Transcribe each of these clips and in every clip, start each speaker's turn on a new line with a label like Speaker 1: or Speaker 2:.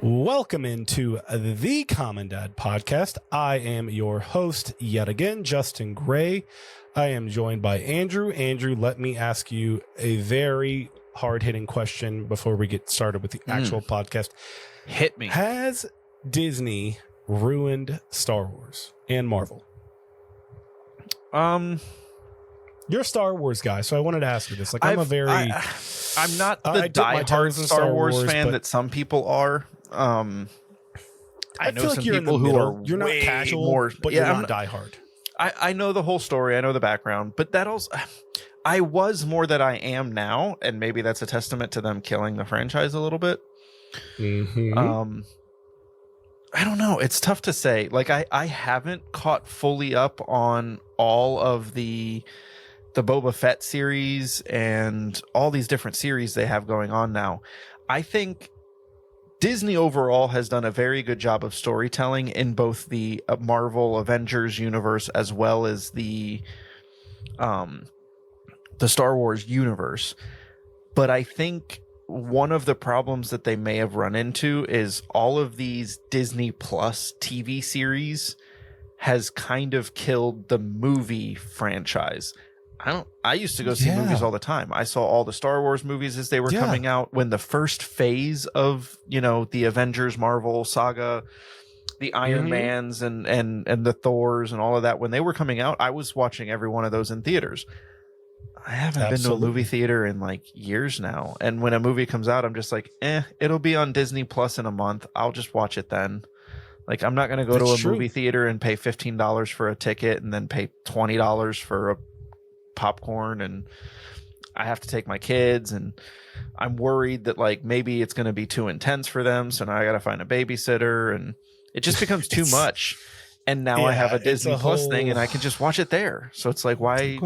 Speaker 1: Welcome into the Common Dad podcast. I am your host yet again, Justin Gray. I am joined by Andrew. Andrew, let me ask you a very hard-hitting question before we get started with the actual podcast.
Speaker 2: Hit me.
Speaker 1: Has Disney ruined Star Wars and Marvel? You're a Star Wars guy, so I wanted to ask you this. Like, I'm
Speaker 2: not the diehard Star Wars fan that some people are. I know some people who are
Speaker 1: you're not casual,
Speaker 2: more,
Speaker 1: but you're not diehard.
Speaker 2: I know the whole story. I know the background, but that also, I was more than I am now, and maybe that's a testament to them killing the franchise a little bit.
Speaker 1: Mm-hmm.
Speaker 2: I don't know. It's tough to say. Like, I haven't caught fully up on all of the Boba Fett series and all these different series they have going on now. I think Disney overall has done a very good job of storytelling in both the Marvel Avengers universe as well as the Star Wars universe. But I think one of the problems that they may have run into is all of these Disney Plus TV series has kind of killed the movie franchise. I used to go see movies all the time. I saw all the Star Wars movies as they were coming out. When the first phase of, the Avengers Marvel saga, the Iron Mans and the Thors and all of that, when they were coming out, I was watching every one of those in theaters. I haven't been to a movie theater in like years now. And when a movie comes out, I'm just like, it'll be on Disney Plus in a month. I'll just watch it then. Like, I'm not going to go to a movie theater and pay $15 for a ticket and then pay $20 for a popcorn, and I have to take my kids, and I'm worried that like maybe it's going to be too intense for them, so now I got to find a babysitter, and it just becomes too much. And now I have a Disney Plus thing, and I can just watch it there. So it's like, why?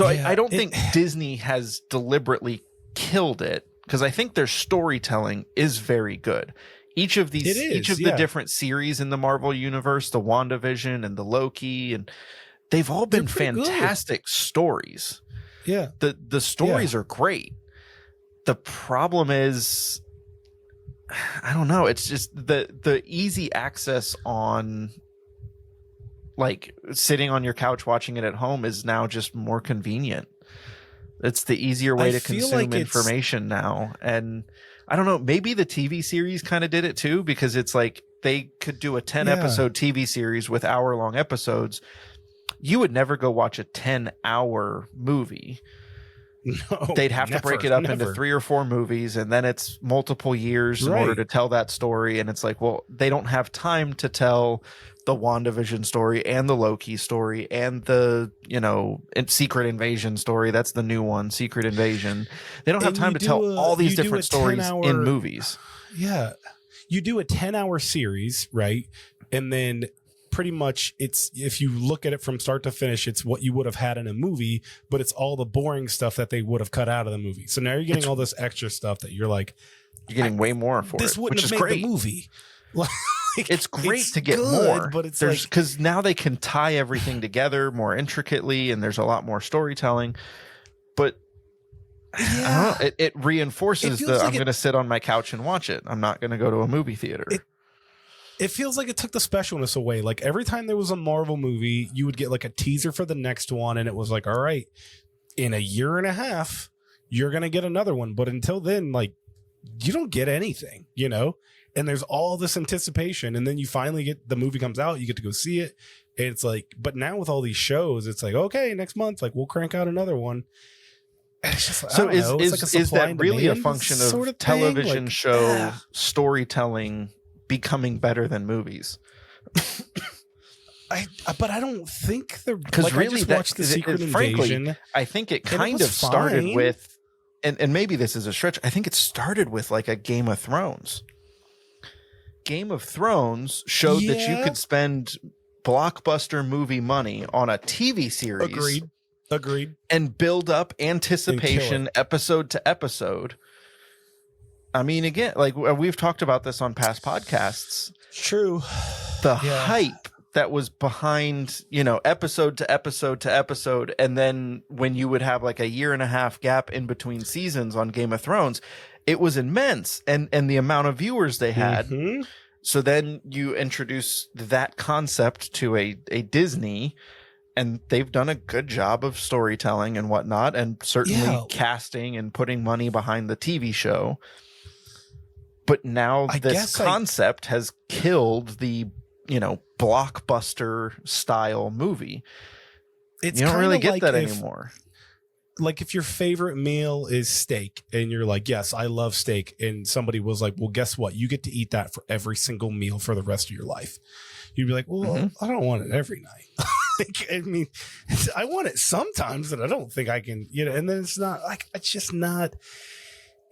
Speaker 2: I don't think Disney has deliberately killed it, because I think their storytelling is very good. Each of the different series in the Marvel universe, the WandaVision and the Loki, and they've all been fantastic stories.
Speaker 1: Yeah.
Speaker 2: The stories are great. The problem is, I don't know. It's just the easy access on, like, sitting on your couch watching it at home is now just more convenient. It's the easier way to consume information now. And I don't know, maybe the TV series kind of did it too, because it's like they could do a 10 episode TV series with hour-long episodes. You would never go watch a 10-hour movie.
Speaker 1: No,
Speaker 2: they'd have to break it up into 3 or 4 movies, and then it's multiple years in order to tell that story. And it's like, well, they don't have time to tell the WandaVision story and the Loki story and the, Secret Invasion story. That's the new one, Secret Invasion. They don't have time to tell all these different stories in movies.
Speaker 1: Yeah. You do a 10-hour series, right? And then pretty much it's, if you look at it from start to finish, it's what you would have had in a movie, but it's all the boring stuff that they would have cut out of the movie. So now you're getting all this extra stuff that you're like,
Speaker 2: you're getting way more for
Speaker 1: this
Speaker 2: it,
Speaker 1: wouldn't
Speaker 2: which
Speaker 1: have
Speaker 2: is
Speaker 1: made
Speaker 2: great.
Speaker 1: The movie.
Speaker 2: It's great to get
Speaker 1: good,
Speaker 2: more,
Speaker 1: but it's
Speaker 2: because now they can tie everything together more intricately, and there's a lot more storytelling. But I don't know, it reinforces I'm going to sit on my couch and watch it. I'm not going to go to a movie theater.
Speaker 1: It feels like it took the specialness away. Like, every time there was a Marvel movie, you would get like a teaser for the next one, and it was like, all right, in a year and a half, you're going to get another one. But until then, like, you don't get anything, And there's all this anticipation, and then you finally get the movie comes out, you get to go see it. And it's like, but now with all these shows, it's like, okay, next month, like, we'll crank out another one. And it's just,
Speaker 2: so is that really a function of television show storytelling becoming better than movies?
Speaker 1: But I don't think they're,
Speaker 2: because really, I just
Speaker 1: watched the Secret Invasion.
Speaker 2: Frankly, I think it kind of started with, and maybe this is a stretch, I think it started with like a Game of Thrones. Game of Thrones showed that you could spend blockbuster movie money on a TV series.
Speaker 1: Agreed.
Speaker 2: And build up anticipation episode to episode. I mean, again, like we've talked about this on past podcasts.
Speaker 1: True.
Speaker 2: The hype that was behind, episode to episode to episode, and then when you would have like a 1.5 year gap in between seasons on Game of Thrones, it was immense, and the amount of viewers they had.
Speaker 1: Mm-hmm.
Speaker 2: So then you introduce that concept to a Disney, and they've done a good job of storytelling and whatnot, and certainly casting and putting money behind the TV show. But now this concept has killed the, blockbuster style movie. You don't really get that anymore.
Speaker 1: Like if your favorite meal is steak and you're like, yes, I love steak. And somebody was like, well, guess what? You get to eat that for every single meal for the rest of your life. You'd be like, well, I don't want it every night. I mean, I want it sometimes, and I don't think I can, and then it's not like, it's just not.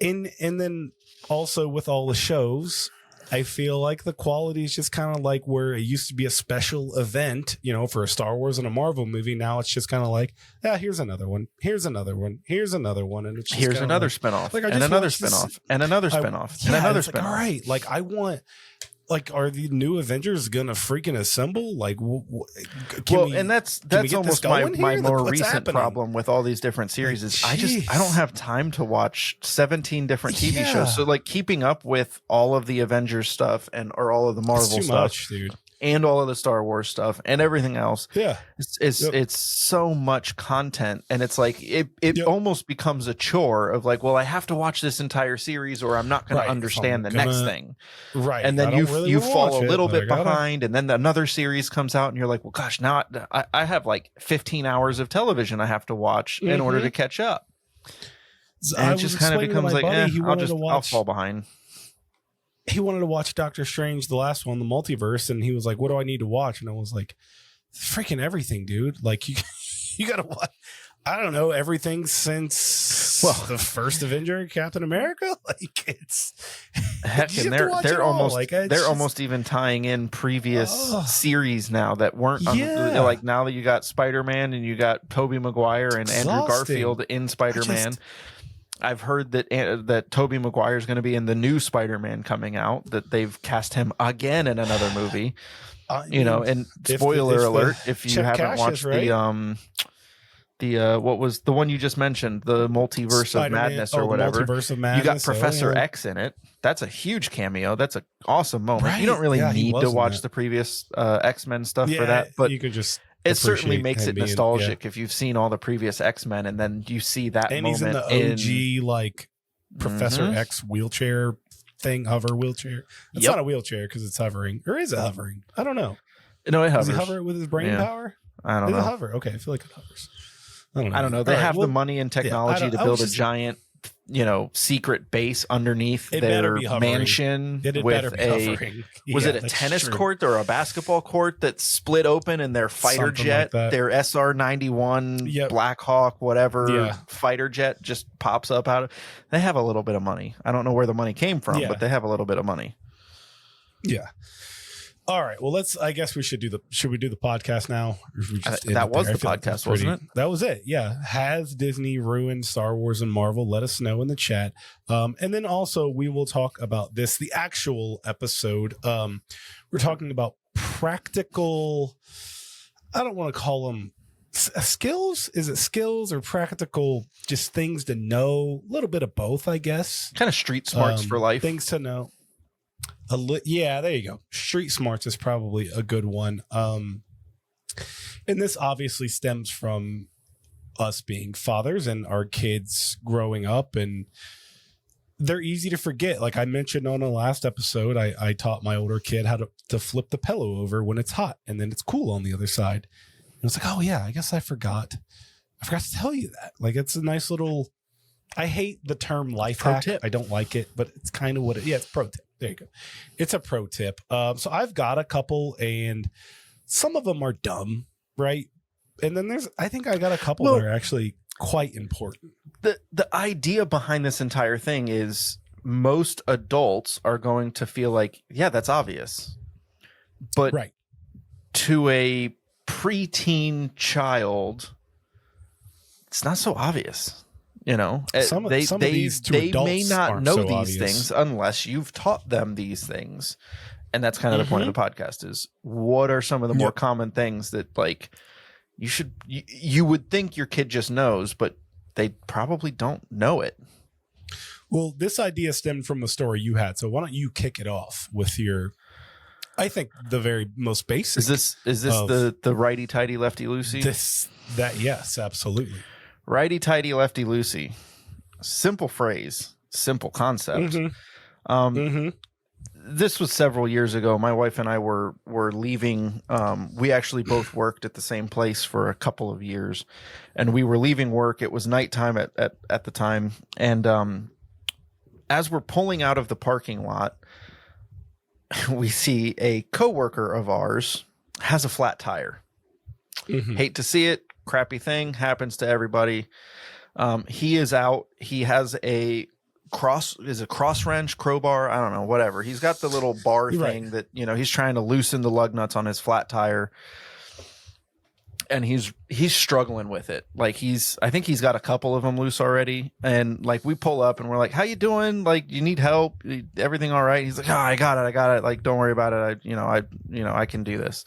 Speaker 1: And then also with all the shows, I feel like the quality is just kind of like where it used to be a special event, for a Star Wars and a Marvel movie. Now it's just kind of like, here's another one. Here's another one. Here's another one. And it's just
Speaker 2: here's another spinoff, and another spinoff, and another spinoff, and another spinoff.
Speaker 1: All right. Like I want, are the new Avengers going to freaking assemble? Like,
Speaker 2: and that's almost my more recent problem with all these different series is I don't have time to watch 17 different TV shows. So like keeping up with all of the Avengers stuff or all of the Marvel stuff,
Speaker 1: much, dude.
Speaker 2: And all of the Star Wars stuff and everything else.
Speaker 1: Yeah.
Speaker 2: It's so much content. And it's like, it almost becomes a chore of like, well, I have to watch this entire series or I'm not going to understand the next thing.
Speaker 1: Right.
Speaker 2: And then you fall a little bit behind, and then another series comes out and you're like, well, gosh, now I have like 15 hours of television I have to watch in order to catch up. And it just kind of becomes like, I'll fall behind.
Speaker 1: He wanted to watch Doctor Strange, the last one, the multiverse, and he was like, what do I need to watch? And I was like, freaking everything, dude. Like, you got to watch, I don't know, everything since the first Avenger, Captain America. Like, it's...
Speaker 2: Heck, and they're almost even tying in previous series now that weren't like now that you got Spider-Man and you got Tobey Maguire and Andrew Garfield in Spider-Man. I've heard that Tobey Maguire is going to be in the new Spider-Man coming out, that they've cast him again in another movie. And spoiler alert, if you haven't watched what was the one you just mentioned, the Multiverse of Madness or whatever,
Speaker 1: Multiverse of Madness,
Speaker 2: you got Professor X in it. That's a huge cameo. That's an awesome moment. Right. You don't really need to watch the previous X-Men stuff for that, but
Speaker 1: you could just...
Speaker 2: It certainly makes it nostalgic if you've seen all the previous X-Men and then you see that
Speaker 1: and
Speaker 2: moment.
Speaker 1: And he's in the OG, like, Professor X wheelchair thing, hover wheelchair. It's not a wheelchair because it's hovering. Or is it hovering? I don't know.
Speaker 2: No, it hovers.
Speaker 1: Does he hover with his brain power?
Speaker 2: I don't know.
Speaker 1: Does it hover? Okay, I feel like it hovers.
Speaker 2: I don't know. They have the money and technology to build a giant, secret base underneath their mansion with was it a tennis court or a basketball court that's split open, and their fighter jet, their SR-91 Black Hawk, whatever fighter jet just pops up out of. They have a little bit of money. I don't know where the money came from, but they have a little bit of money.
Speaker 1: Yeah. All right. Well, I guess we should do the podcast now? Or should we just
Speaker 2: that was the podcast, wasn't it?
Speaker 1: That was it. Yeah. Has Disney ruined Star Wars and Marvel? Let us know in the chat. And then also we will talk about the actual episode. We're talking about practical, I don't want to call them skills. Is it skills or practical, just things to know? A little bit of both, I guess.
Speaker 2: Kind of street smarts for life.
Speaker 1: Things to know. There you go. Street smarts is probably a good one. And this obviously stems from us being fathers and our kids growing up, and they're easy to forget. Like I mentioned on the last episode, I taught my older kid how to flip the pillow over when it's hot and then it's cool on the other side. And it's like, oh yeah, I guess I forgot to tell you that. Like it's a nice little, I hate the term life hack. Tip. I don't like it, but it's kind of what it's pro tip. There you go. It's a pro tip. So I've got a couple, and some of them are dumb, right? And then I think I got a couple that are actually quite important.
Speaker 2: The idea behind this entire thing is most adults are going to feel like, yeah, that's obvious. But to a preteen child, it's not so obvious. You know,
Speaker 1: Some of these to
Speaker 2: they may
Speaker 1: adults
Speaker 2: not
Speaker 1: aren't
Speaker 2: know
Speaker 1: so
Speaker 2: these
Speaker 1: obvious.
Speaker 2: things unless you've taught them these things. And that's kind of the point of the podcast is what are some of the more common things that like you would think your kid just knows, but they probably don't know it.
Speaker 1: Well, this idea stemmed from the story you had. So why don't you kick it off with your, I think the very most basic.
Speaker 2: Is this the righty tighty lefty loosey?
Speaker 1: Yes, absolutely.
Speaker 2: Righty tighty lefty loosey. Simple phrase, simple concept. This was several years ago. My wife and I were leaving. We actually both worked at the same place for a couple of years, and we were leaving work. It was nighttime at the time, and as we're pulling out of the parking lot, we see a coworker of ours has a flat tire. Hate to see it. Crappy thing, happens to everybody. He is out. He has a cross wrench, crowbar, I don't know, whatever. He's got the little bar thing that, you know, he's trying to loosen the lug nuts on his flat tire. And he's struggling with it. Like I think he's got a couple of them loose already. And like we pull up and we're like, how you doing? Like, you need help? Everything all right? He's like, oh, I got it. Like, don't worry about it. I can do this.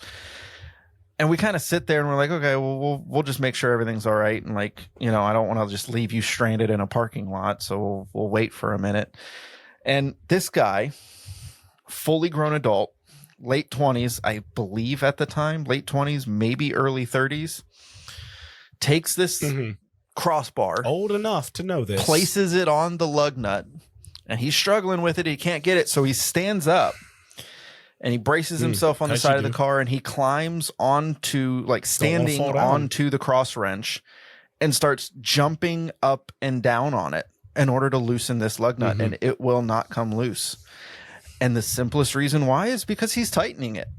Speaker 2: And we kind of sit there and we're like, okay, well, we'll just make sure everything's all right. And like, you know, I don't want to just leave you stranded in a parking lot. So we'll wait for a minute. And this guy, fully grown adult, late 20s, I believe at the time, late 20s, maybe early 30s, takes this crossbar,
Speaker 1: old enough to know this,
Speaker 2: places it on the lug nut, and he's struggling with it. He can't get it. So he stands up. And he braces himself on the side of the car, and he climbs onto, like, standing onto the cross wrench and starts jumping up and down on it in order to loosen this lug nut, and it will not come loose. And the simplest reason why is because he's tightening it.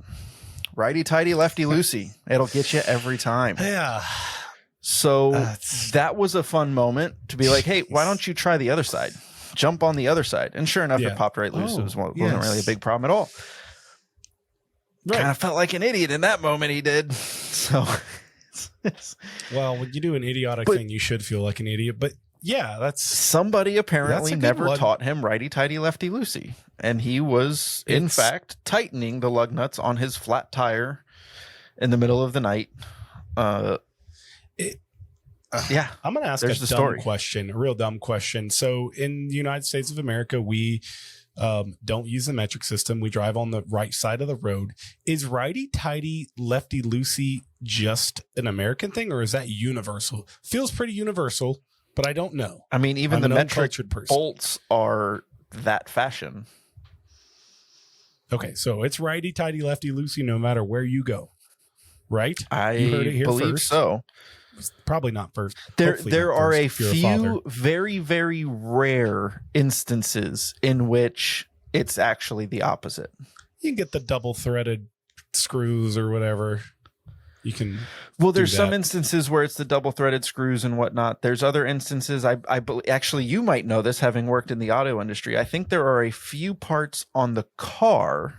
Speaker 2: Righty tighty, lefty loosey. It'll get you every time.
Speaker 1: Yeah.
Speaker 2: So that was a fun moment to be like, hey, why don't you try the other side? Jump on the other side. And sure enough, it popped right loose. It wasn't really a big problem at all. Kind of felt like an idiot in that moment. He did. So,
Speaker 1: well, when you do an idiotic thing, you should feel like an idiot. But yeah, that's
Speaker 2: somebody apparently never taught him righty tighty lefty loosey, and he was in fact tightening the lug nuts on his flat tire in the middle of the night.
Speaker 1: I'm going to ask a real dumb question. So, in the United States of America, we don't use the metric system. We drive on the right side of the road. Is righty tighty lefty loosey just an American thing, or is that universal? Feels pretty universal, but I don't know.
Speaker 2: I mean, even the metric bolts are that fashion.
Speaker 1: Okay, so it's righty tighty lefty loosey no matter where you go, right?
Speaker 2: You heard it here believe first. So
Speaker 1: probably not first.
Speaker 2: There are a few very, very rare instances in which it's actually the opposite.
Speaker 1: You can get the double threaded screws or whatever. You can.
Speaker 2: Well, there's some instances where it's the double threaded screws and whatnot. There's other instances. I actually, you might know this having worked in the auto industry. I think there are a few parts on the car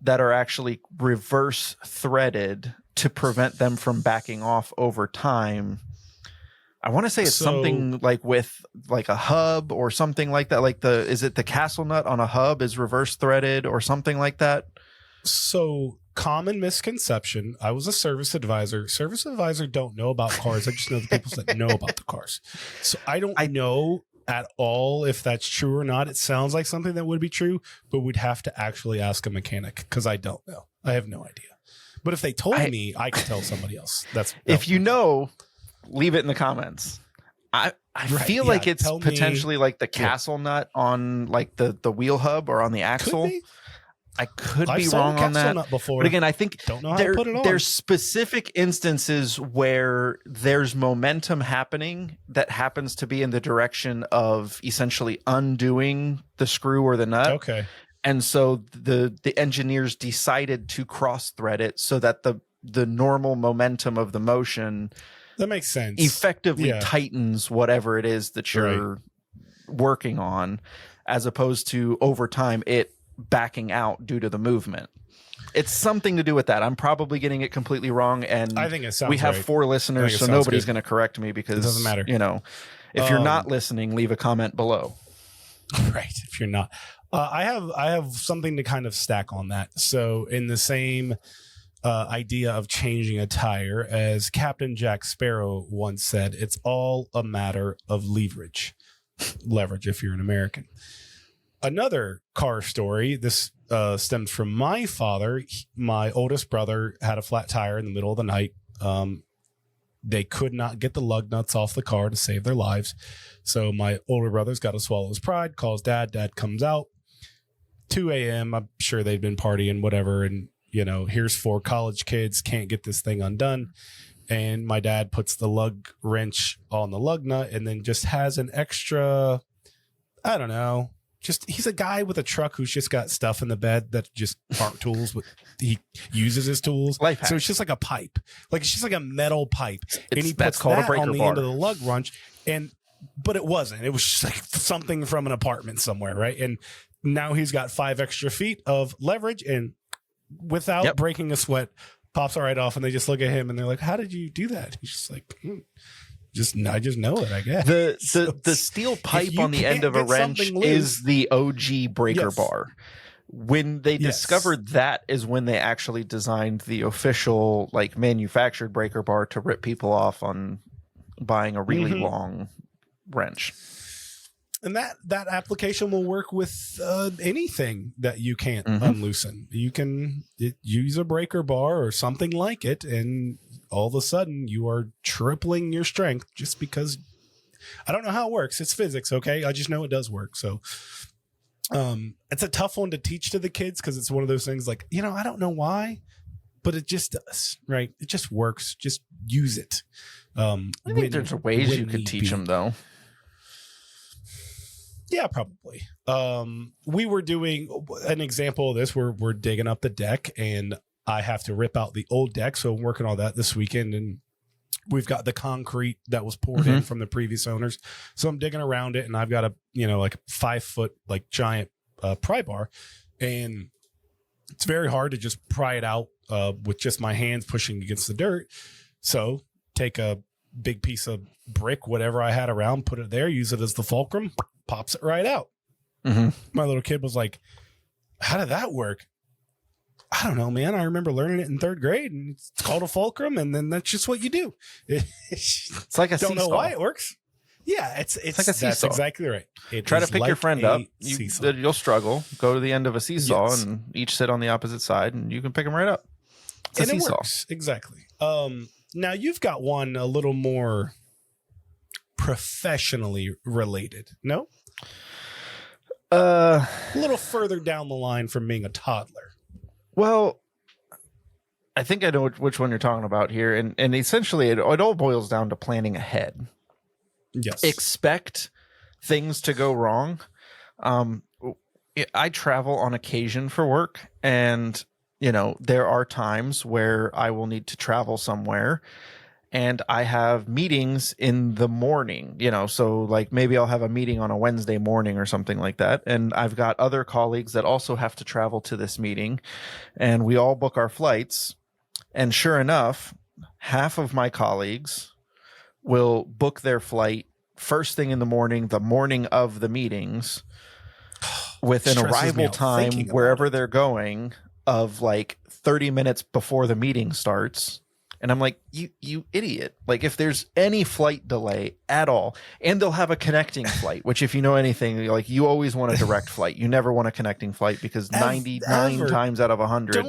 Speaker 2: that are actually reverse threaded to prevent them from backing off over time. I want to say it's something like with like a hub or something like that. Like is it the castle nut on a hub is reverse threaded or something like that?
Speaker 1: So common misconception. I was a service advisor. Service advisor don't know about cars. I just know the people that know about the cars. So I don't know at all if that's true or not. It sounds like something that would be true, but we'd have to actually ask a mechanic because I don't know. I have no idea. But if they told me, I could tell somebody else. If
Speaker 2: you know, leave it in the comments. I feel like it's potentially like the castle nut on like the wheel hub or on the axle. I could be wrong on that. But again, I think there's specific instances where there's momentum happening that happens to be in the direction of essentially undoing the screw or the nut.
Speaker 1: Okay.
Speaker 2: And so the engineers decided to cross thread it so that the normal momentum of the motion
Speaker 1: that makes sense
Speaker 2: effectively tightens whatever it is that you're working on, as opposed to over time it backing out due to the movement. It's something to do with that. I'm probably getting it completely wrong, and
Speaker 1: I think it sounds
Speaker 2: we have 4 listeners, so nobody's going to correct me because
Speaker 1: it doesn't matter.
Speaker 2: You know, If you're not listening, leave a comment below.
Speaker 1: Right. If you're not, I have something to kind of stack on that. So in the same idea of changing a tire, as Captain Jack Sparrow once said, it's all a matter of leverage. Leverage, if you're an American. Another car story. This stems from my father. My oldest brother had a flat tire in the middle of the night. They could not get the lug nuts off the car to save their lives. So my older brother's got to swallow his pride, calls dad. Dad comes out. 2 a.m. I'm sure they'd been partying, whatever. And, here's 4 college kids, can't get this thing undone. And my dad puts the lug wrench on the lug nut and then just has an extra, I don't know. He's a guy with a truck who's just got stuff in the bed that just aren't tools, but he uses his tools.
Speaker 2: Life hack.
Speaker 1: So it's just like a pipe. Like it's just like a metal pipe. And he
Speaker 2: That's
Speaker 1: puts
Speaker 2: called a
Speaker 1: that
Speaker 2: breaker
Speaker 1: on the
Speaker 2: bar.
Speaker 1: end of the lug wrench. But it wasn't. It was just like something from an apartment somewhere, right? And now he's got 5 extra feet of leverage and without breaking a sweat, pops it right off. And they just look at him and they're like, how did you do that? He's just like, I just know it, I guess.
Speaker 2: The steel pipe on the end of a wrench is the OG breaker bar. When they discovered that is when they actually designed the official manufactured breaker bar to rip people off on buying a really long wrench.
Speaker 1: And that application will work with anything that you can't unloosen. You can use a breaker bar or something like it, and all of a sudden you are tripling your strength just because I don't know how it works. It's physics, okay? I just know it does work. So it's a tough one to teach to the kids because it's one of those things I don't know why, but it just does, right? It just works. Just use it.
Speaker 2: I think there's ways you could teach them, though.
Speaker 1: Yeah, probably. We were doing an example of this where we're digging up the deck and I have to rip out the old deck. So I'm working on that this weekend and we've got the concrete that was poured in from the previous owners. So I'm digging around it and I've got a, 5-foot giant pry bar and it's very hard to just pry it out with just my hands pushing against the dirt. So take a big piece of brick, whatever I had around, put it there, use it as the fulcrum, pops it right out. My little kid was like, how did that work? I don't know, man. I remember learning it in 3rd grade and it's called a fulcrum. And then that's just what you do.
Speaker 2: It's like a seesaw.
Speaker 1: Don't know why it works. Yeah. It's
Speaker 2: like a seesaw.
Speaker 1: That's exactly right.
Speaker 2: Try to pick your friend up. You'll struggle. Go to the end of a seesaw and each sit on the opposite side and you can pick them right up. It's a seesaw. It works.
Speaker 1: Exactly. Now you've got one a little more professionally related. No? A little further down the line from being a toddler.
Speaker 2: Well, I think I know which one you're talking about here. And essentially it all boils down to planning ahead.
Speaker 1: Yes.
Speaker 2: Expect things to go wrong. I travel on occasion for work and there are times where I will need to travel somewhere and I have meetings in the morning, so maybe I'll have a meeting on a Wednesday morning or something like that. And I've got other colleagues that also have to travel to this meeting and we all book our flights. And sure enough, half of my colleagues will book their flight first thing in the morning of the meetings with an arrival time wherever they're going of 30 minutes before the meeting starts. And I'm like, you idiot. If there's any flight delay at all, and they'll have a connecting flight, which if you know anything, you always want a direct flight. You never want a connecting flight because 99 times out of 100,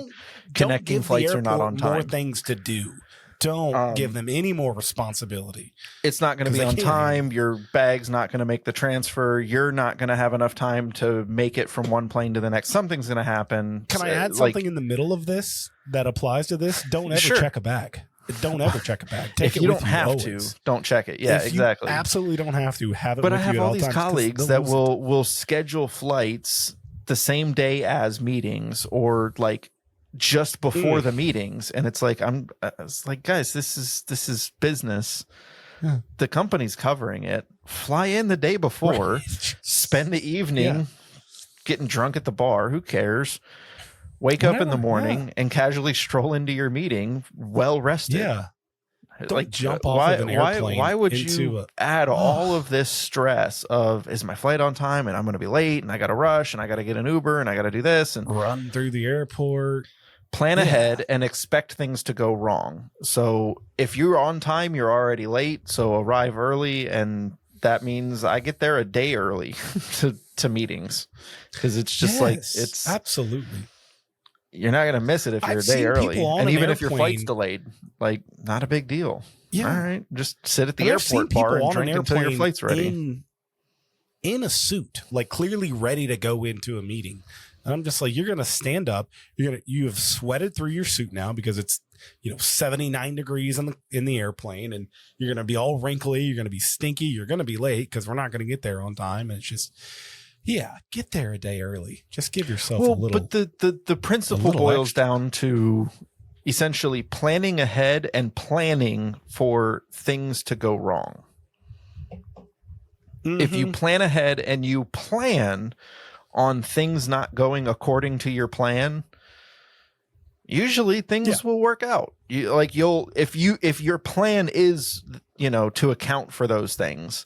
Speaker 2: connecting flights are not on time.
Speaker 1: More things to do. Don't give them any more responsibility.
Speaker 2: It's not going to be on time. Your bag's not going to make the transfer. You're not going to have enough time to make it from one plane to the next. Something's going to happen.
Speaker 1: Can I add something in the middle of this that applies to this? Don't ever check a bag. Don't ever check a bag. Take
Speaker 2: if you don't have to, don't check it. Yeah, exactly.
Speaker 1: You absolutely don't have to have it.
Speaker 2: But
Speaker 1: with
Speaker 2: I have
Speaker 1: you
Speaker 2: all these colleagues that will schedule flights the same day as meetings or just before the meetings, and it's guys, this is business. The company's covering it. Fly in the day before, spend the evening getting drunk at the bar. Who cares? Wake up in the morning and casually stroll into your meeting well rested.
Speaker 1: Don't jump off of an airplane.
Speaker 2: Why would
Speaker 1: into
Speaker 2: you add all of this stress of, is my flight on time and I'm going to be late and I got to rush and I got to get an Uber and I got to do this and
Speaker 1: run through the airport?
Speaker 2: Plan ahead and expect things to go wrong. So if you're on time, you're already late. So arrive early, and that means I get there a day early to meetings, because it's just like, it's
Speaker 1: absolutely,
Speaker 2: you're not gonna miss it if you're a day early, and even if your flight's delayed, like, not a big deal.
Speaker 1: Yeah,
Speaker 2: all right, just sit at the airport bar and drink until your flight's ready.
Speaker 1: In a suit, like clearly ready to go into a meeting. And I'm just like, you're gonna stand up. You have sweated through your suit now because it's 79 degrees in the airplane, and you're gonna be all wrinkly. You're gonna be stinky. You're gonna be late because we're not gonna get there on time. And it's just, get there a day early. Just give yourself a little.
Speaker 2: But the principle boils down to essentially planning ahead and planning for things to go wrong. Mm-hmm. If you plan ahead and you plan on things not going according to your plan, usually things will work out. If your plan is, to account for those things,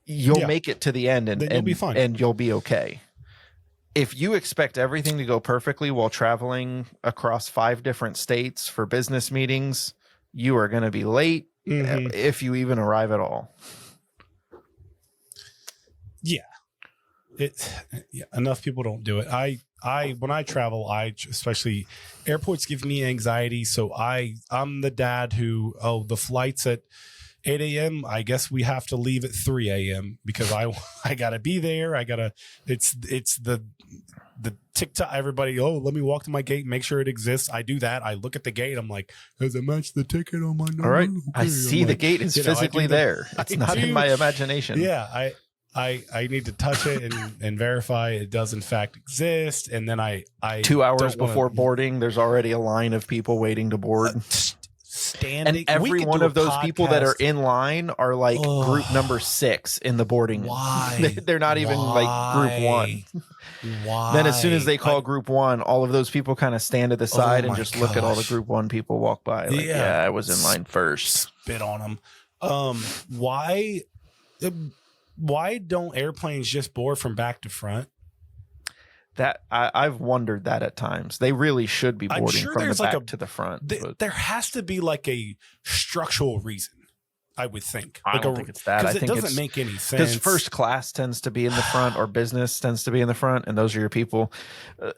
Speaker 2: you'll make it to the end and you'll be fine, and you'll be okay. If you expect everything to go perfectly while traveling across 5 different states for business meetings, you are going to be late, if you even arrive at all.
Speaker 1: Enough people don't do it. When I travel, especially airports give me anxiety. So I'm the dad who, the flight's at 8 a.m. I guess we have to leave at 3 a.m. because I gotta be there. It's the TikTok, everybody, let me walk to my gate, make sure it exists. I do that. I look at the gate. I'm like, does it match the ticket on my number?
Speaker 2: All right. Okay. I see the gate is physically there. It's not in my imagination.
Speaker 1: Yeah. I need to touch it and verify it does in fact exist. And then I
Speaker 2: 2 hours before boarding, there's already a line of people waiting to board.
Speaker 1: Standing.
Speaker 2: And every one of those people that are in line are like group number 6 in the boarding.
Speaker 1: Why?
Speaker 2: They're not even like group 1.
Speaker 1: Why?
Speaker 2: Then as soon as they call group 1, all of those people kind of stand to the side and just look at all the group 1 people walk by. Like, I was in line first.
Speaker 1: Spit on them. Why don't airplanes just board from back to front?
Speaker 2: That I've wondered that at times. They really should be boarding from the back to the front.
Speaker 1: There has to be like a structural reason, I would think.
Speaker 2: I don't think it's that. I think
Speaker 1: it doesn't make any sense.
Speaker 2: Because first class tends to be in the front, or business tends to be in the front, and those are your people.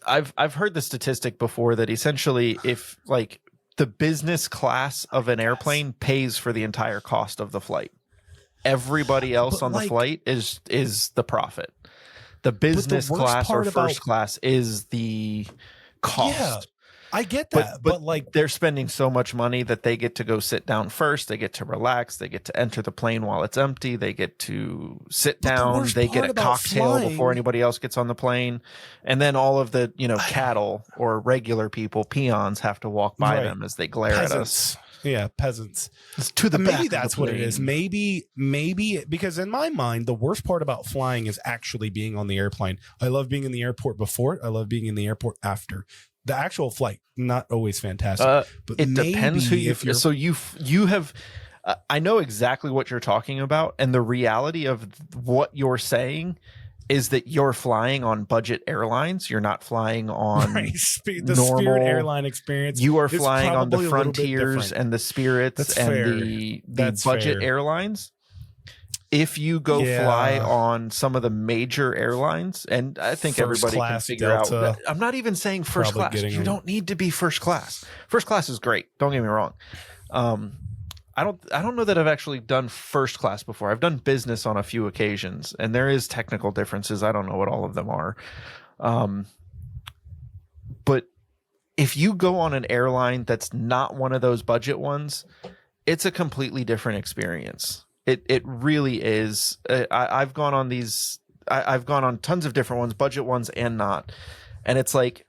Speaker 2: I've heard the statistic before that essentially, if like the business class of an airplane pays for the entire cost of the flight, everybody else on the flight is the profit. The business class or first class is the cost. Yeah,
Speaker 1: I get that. But like,
Speaker 2: they're spending so much money that they get to go sit down first. They get to relax. They get to enter the plane while it's empty. They get to sit down. They get a cocktail before anybody else gets on the plane. And then all of the, cattle or regular people, peons, have to walk by them as they glare at us.
Speaker 1: Yeah, peasants.
Speaker 2: It's to the
Speaker 1: maybe that's what it is. Maybe because in my mind, the worst part about flying is actually being on the airplane. I love being in the airport before it. I love being in the airport after. The actual flight, not always fantastic.
Speaker 2: But it depends who you. So you have. I know exactly what you're talking about, and the reality of what you're saying is that you're flying on budget airlines. You're not flying on
Speaker 1: the Spirit airline experience.
Speaker 2: You are flying on the Frontiers and the Spirits and the budget airlines. If you go fly on some of the major airlines, and I think everybody can figure out. I'm not even saying first class. You don't need to be first class. First class is great. Don't get me wrong. I don't know that I've actually done first class before. I've done business on a few occasions, and there is technical differences. I don't know what all of them are. But if you go on an airline that's not one of those budget ones, it's a completely different experience. It really is. I've gone on these. I've gone on tons of different ones, budget ones and not. And it's like,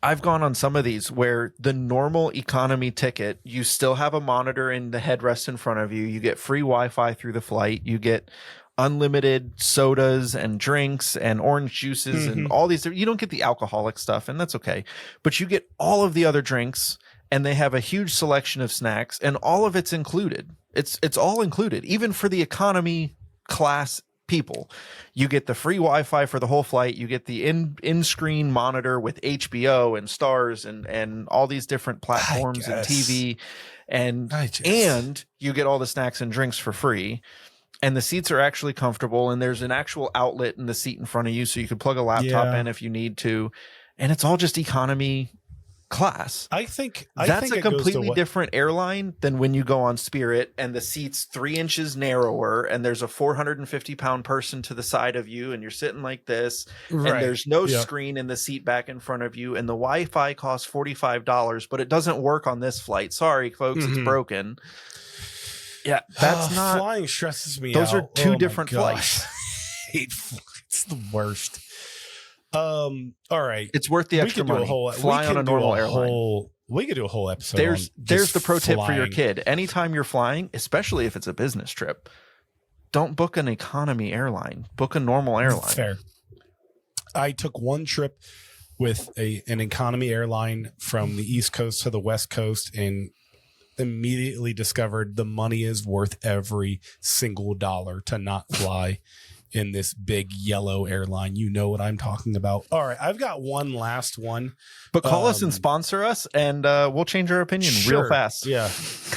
Speaker 2: I've gone on some of these where the normal economy ticket, you still have a monitor in the headrest in front of you. You get free Wi-Fi through the flight. You get unlimited sodas and drinks and orange juices and all these. You don't get the alcoholic stuff, and that's okay. But you get all of the other drinks and they have a huge selection of snacks, and all of it's included. It's all included, even for the economy class people. You get the free Wi-Fi for the whole flight. You get the in-screen monitor with HBO and Stars and all these different platforms and TV, and you get all the snacks and drinks for free. And the seats are actually comfortable, and there's an actual outlet in the seat in front of you, so you can plug a laptop in if you need to. And it's all just economy class.
Speaker 1: I think
Speaker 2: that's a completely different airline than when you go on Spirit and the seat's 3 inches narrower, and there's a 450-pound person to the side of you, and you're sitting like this, and there's no screen in the seat back in front of you, and the Wi-Fi costs $45, but it doesn't work on this flight. Sorry, folks, it's broken. Yeah, that's not
Speaker 1: flying. Stresses me
Speaker 2: those
Speaker 1: out.
Speaker 2: Are two different flights.
Speaker 1: Hate flights, the worst. All right,
Speaker 2: it's worth the extra money. Fly on a normal airline.
Speaker 1: We could do a whole episode.
Speaker 2: There's the pro tip for your kid. Anytime you're flying, especially if it's a business trip, don't book an economy airline. Book a normal airline.
Speaker 1: Fair. I took one trip with an economy airline from the East Coast to the West Coast, and immediately discovered the money is worth every single dollar to not fly in this big yellow airline. You know what I'm talking about. All right, I've got one last one.
Speaker 2: But call us and sponsor us, and we'll change our opinion real fast.
Speaker 1: Yeah.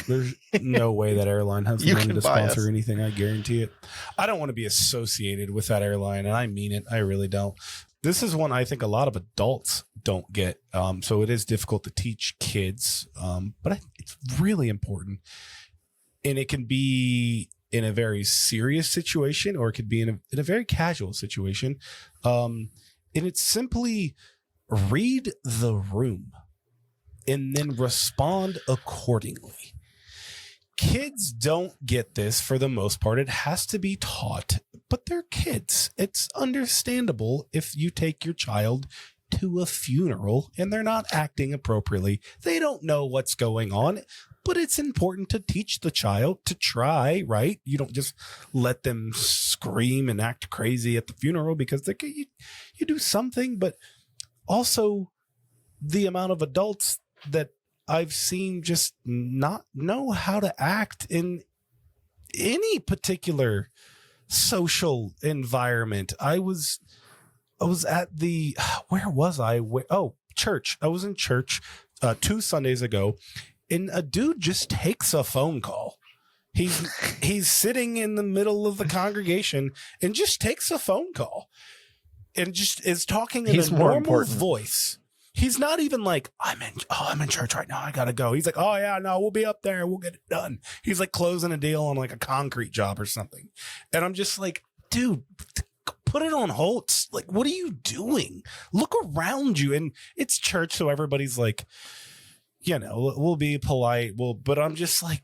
Speaker 1: There's no way that airline has the money to sponsor anything. I guarantee it. I don't want to be associated with that airline, and I mean it. I really don't. This is one I think a lot of adults don't get. So it is difficult to teach kids, but it's really important. And it can be in a very serious situation, or it could be in a very casual situation. And it's simply read the room and then respond accordingly. Kids don't get this for the most part. It has to be taught, but they're kids. It's understandable if you take your child to a funeral and they're not acting appropriately. They don't know what's going on, but it's important to teach the child to try, right? You don't just let them scream and act crazy at the funeral because you do something, but also the amount of adults that I've seen just not know how to act in any particular social environment. I was at where was I? Church. I was in church 2 Sundays ago, and a dude just takes a phone call. He's sitting in the middle of the congregation and just takes a phone call and just is talking in a normal voice. He's not even like, I'm in church right now, I gotta go. He's like, oh yeah, no, we'll be up there, we'll get it done. He's like closing a deal on like a concrete job or something. And I'm just like, dude, put it on hold. Like, what are you doing? Look around you. And it's church, so everybody's like, we'll be polite. But I'm just like,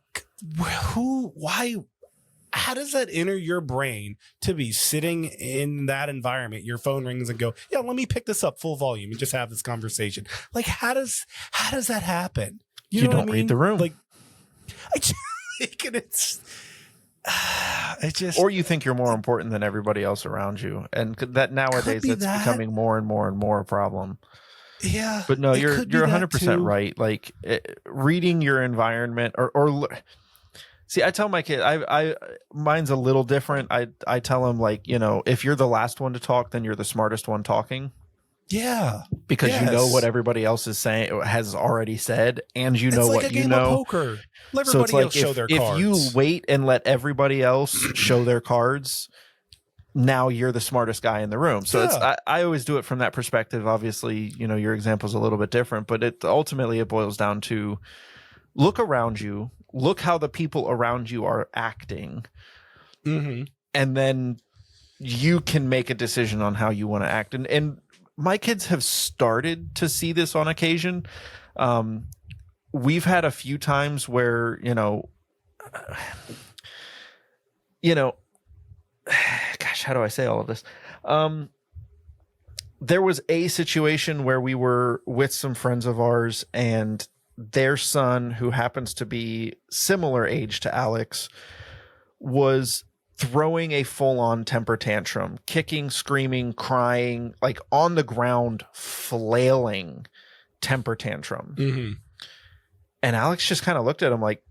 Speaker 1: why? How does that enter your brain to be sitting in that environment? Your phone rings and go, yeah, let me pick this up full volume and just have this conversation. Like, how does that happen?
Speaker 2: You don't read the room.
Speaker 1: Like,
Speaker 2: or you think you're more important than everybody else around you, and that nowadays it's becoming more and more and more a problem.
Speaker 1: Yeah,
Speaker 2: but no, you're 100% right. Like reading your environment, or see, I tell my kid, mine's a little different. I tell him, like, if you're the last one to talk, then you're the smartest one talking.
Speaker 1: Yeah,
Speaker 2: because you know what everybody else is saying, has already said, and you know what you know.
Speaker 1: Poker. Let everybody else show their cards.
Speaker 2: If you wait and let everybody else show their cards, now you're the smartest guy in the room. So I always do it from that perspective. Obviously, your example is a little bit different, but ultimately it boils down to look around you, look how the people around you are acting, and then you can make a decision on how you want to act. And my kids have started to see this on occasion. We've had a few times where, gosh, how do I say all of this? There was a situation where we were with some friends of ours, and their son, who happens to be similar age to Alex, was throwing a full-on temper tantrum, kicking, screaming, crying, like on the ground, flailing temper tantrum. And Alex just kind of looked at him like,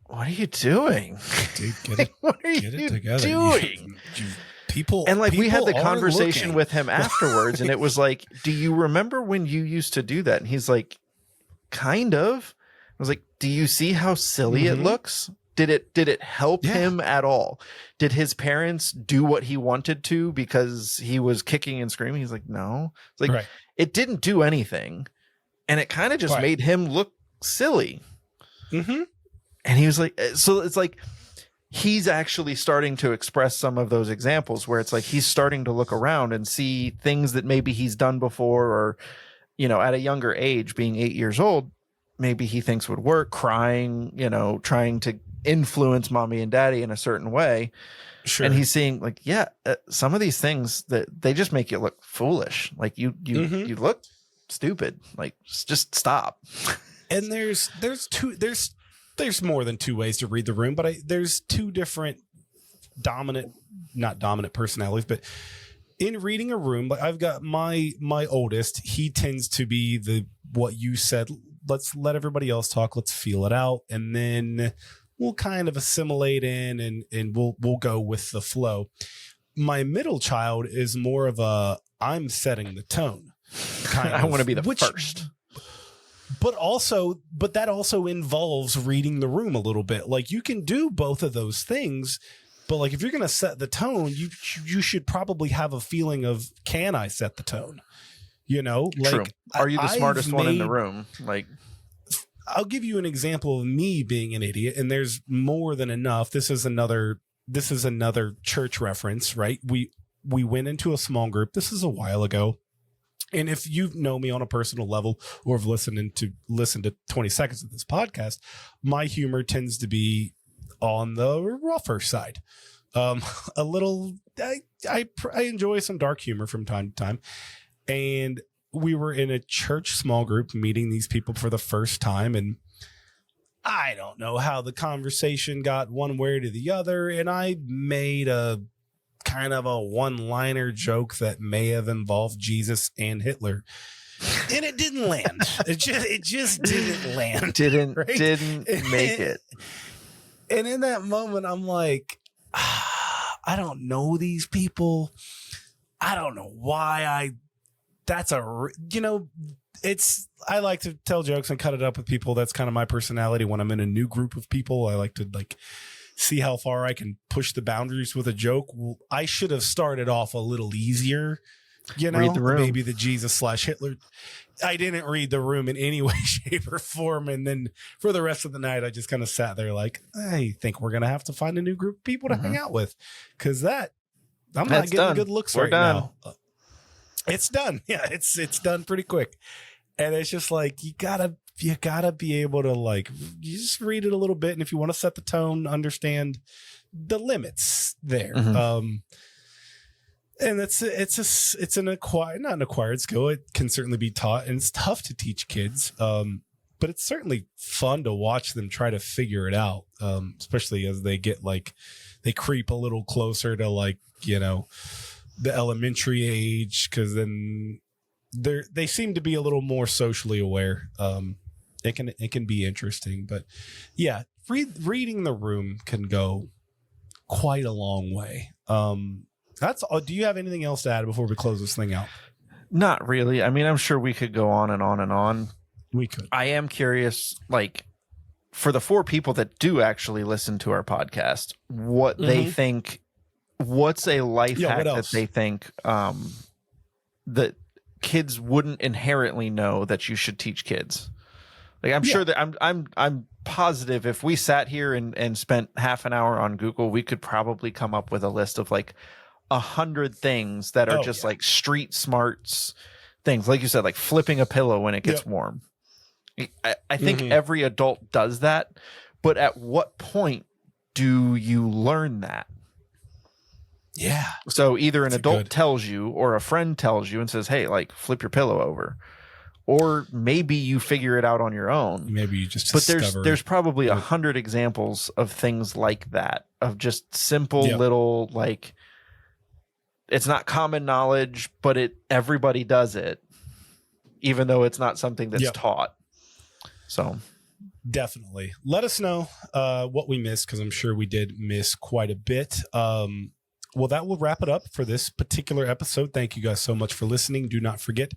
Speaker 2: what are you doing?
Speaker 1: Dude, get
Speaker 2: Like,
Speaker 1: it,
Speaker 2: what are
Speaker 1: get
Speaker 2: you
Speaker 1: it together.
Speaker 2: doing?
Speaker 1: People
Speaker 2: And like we had the
Speaker 1: people are
Speaker 2: conversation
Speaker 1: looking.
Speaker 2: with him afterwards, and it was like, do you remember when you used to do that? And he's like, kind of. I was like, do you see how silly it
Speaker 1: Mhm.
Speaker 2: looks? Did it help
Speaker 1: Yeah.
Speaker 2: him at all? Did his parents do what he wanted to because he was kicking and screaming? He's like, no. It's like,
Speaker 1: Right.
Speaker 2: it didn't do anything. And it kind of just
Speaker 1: Right.
Speaker 2: made him look silly.
Speaker 1: Mm-hmm.
Speaker 2: And he was like, so it's like he's actually starting to express some of those examples where it's like he's starting to look around and see things that maybe he's done before, or, you know, at a younger age, being 8 years old, maybe he thinks would work, crying, you know, trying to influence mommy and daddy in a certain way.
Speaker 1: Sure.
Speaker 2: And he's seeing like, yeah, some of these things that they just make you look foolish. Like you
Speaker 1: Mhm.
Speaker 2: look stupid. Like just stop.
Speaker 1: And there's more than two ways to read the room, but there's two different not dominant personalities, but in reading a room, like I've got my oldest, he tends to be what you said, let's let everybody else talk, let's feel it out, and then we'll kind of assimilate in and we'll go with the flow. My middle child is more of a I'm setting the tone kind
Speaker 2: I
Speaker 1: of,
Speaker 2: want to be the
Speaker 1: which-
Speaker 2: first.
Speaker 1: but that also involves reading the room a little bit. Like you can do both of those things, but like if you're going to set the tone, you should probably have a feeling of, can I set the tone? You know, like,
Speaker 2: True. Are you the
Speaker 1: I've
Speaker 2: smartest one in the
Speaker 1: made-
Speaker 2: room? Like,
Speaker 1: I'll give you an example of me being an idiot, and there's more than enough. This is another church reference, right? We went into a small group. This is a while ago. And if you know me on a personal level or have listened to 20 seconds of this podcast, my humor tends to be on the rougher side. A little, I enjoy some dark humor from time to time. And we were in a church small group meeting these people for the first time. And I don't know how the conversation got one way to the other. And I made a kind of a one-liner joke that may have involved Jesus and Hitler, and it didn't land. It just didn't land.
Speaker 2: didn't
Speaker 1: Right?
Speaker 2: make it.
Speaker 1: And in that moment, I'm like, I don't know these people. I don't know why I like to tell jokes and cut it up with people. That's kind of my personality. When I'm in a new group of people, I like to see how far I can push the boundaries with a joke. Well, I should have started off a little easier,
Speaker 2: Read the room.
Speaker 1: maybe the Jesus / Hitler. I didn't read the room in any way, shape, or form. And then for the rest of the night, I just kind of sat there like, I think we're going to have to find a new group of people to hang out with. Because I'm not
Speaker 2: That's
Speaker 1: getting
Speaker 2: done.
Speaker 1: good looks
Speaker 2: We're
Speaker 1: right
Speaker 2: done.
Speaker 1: now. It's done. Yeah, it's done pretty quick. And it's just like, you gotta be able to you just read it a little bit. And if you want to set the tone, understand the limits there.
Speaker 2: Mhm.
Speaker 1: And it's not an acquired skill. It can certainly be taught, and it's tough to teach kids. But it's certainly fun to watch them try to figure it out. Especially as they get they creep a little closer to the elementary age, because then they seem to be a little more socially aware. It can be interesting, but yeah, reading the room can go quite a long way. That's all. Do you have anything else to add before we close this thing out?
Speaker 2: Not really. I mean, I'm sure we could go on and on and on.
Speaker 1: We could.
Speaker 2: I am curious, for the 4 people that do actually listen to our podcast, what they think, what's a life hack
Speaker 1: what
Speaker 2: that
Speaker 1: else?
Speaker 2: they think that kids wouldn't inherently know that you should teach kids. I'm sure that I'm positive if we sat here and spent half an hour on Google, we could probably come up with a list of 100 things that are just street smarts things. Like you said, flipping a pillow when it gets warm. I think every adult does that, but at what point do you learn that?
Speaker 1: Yeah.
Speaker 2: So either an
Speaker 1: That's
Speaker 2: adult
Speaker 1: good.
Speaker 2: tells you or a friend tells you and says, hey, flip your pillow over. Or maybe you figure it out on your own.
Speaker 1: Maybe you just
Speaker 2: But
Speaker 1: discover.
Speaker 2: there's probably 100 examples of things like that, of just simple little, it's not common knowledge, but everybody does it, even though it's not something that's taught. So
Speaker 1: Definitely. Let us know what we missed, because I'm sure we did miss quite a bit. Well, that will wrap it up for this particular episode. Thank you guys so much for listening. Do not forget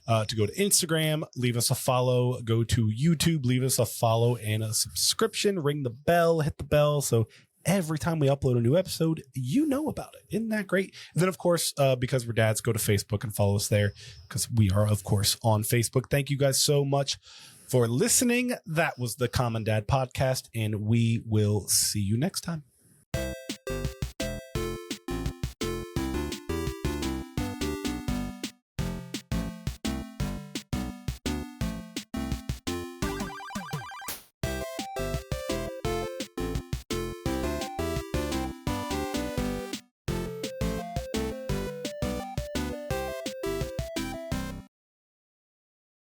Speaker 1: to go to Instagram, leave us a follow, go to YouTube, leave us a follow and a subscription, ring the bell, hit the bell. So every time we upload a new episode, you know about it. Isn't that great? And then, of course, because we're dads, go to Facebook and follow us there, because we are, of course, on Facebook. Thank you guys so much for listening. That was the Common Dad Podcast, and we will see you next time.